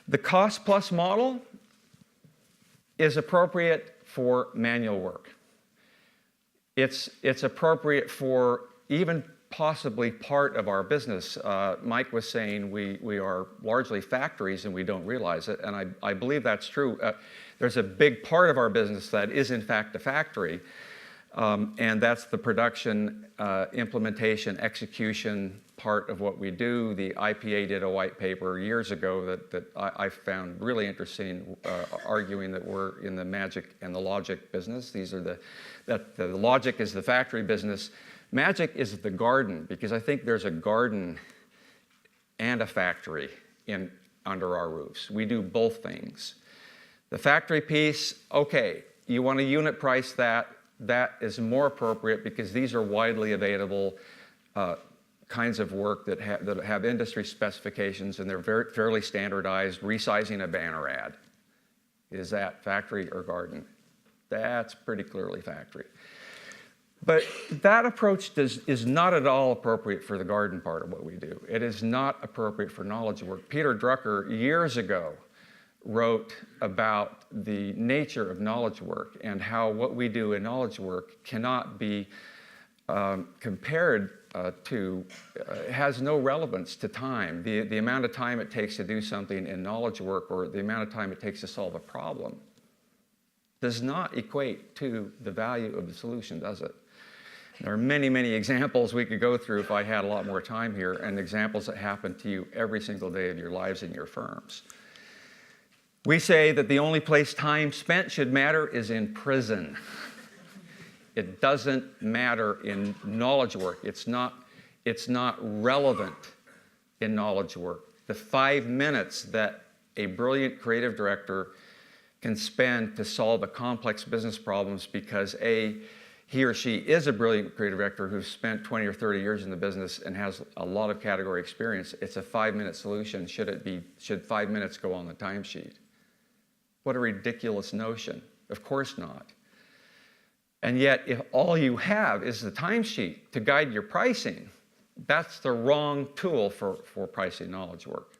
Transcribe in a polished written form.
The cost-plus model is appropriate for manual work. It's appropriate for even possibly part of our business. Mike was saying we are largely factories and we don't realize it, and I believe that's true. There's a big part of our business that is in fact a factory, and that's the production, implementation, execution part of what we do. The IPA did a white paper years ago that I found really interesting, arguing that we're in the magic and the logic business. That the logic is the factory business. Magic is the garden, because I think there's a garden and a factory under our roofs. We do both things. The factory piece, okay, you want to unit price that is more appropriate because these are widely available kinds of work that have industry specifications, and they're fairly standardized. Resizing a banner ad, is that factory or garden? That's pretty clearly factory. But that approach is not at all appropriate for the garden part of what we do. It is not appropriate for knowledge work. Peter Drucker, years ago, wrote about the nature of knowledge work and how what we do in knowledge work cannot be compared has no relevance to time. The amount of time it takes to do something in knowledge work, or the amount of time it takes to solve a problem, does not equate to the value of the solution, does it? There are many, many examples we could go through if I had a lot more time here, and examples that happen to you every single day of your lives in your firms. We say that the only place time spent should matter is in prison. It doesn't matter in knowledge work. It's not relevant in knowledge work. The 5 minutes that a brilliant creative director can spend to solve a complex business problems because he or she is a brilliant creative director who's spent 20 or 30 years in the business and has a lot of category experience. It's a 5-minute solution. Should 5 minutes go on the timesheet? What a ridiculous notion. Of course not. And yet, if all you have is the timesheet to guide your pricing, that's the wrong tool for pricing knowledge work.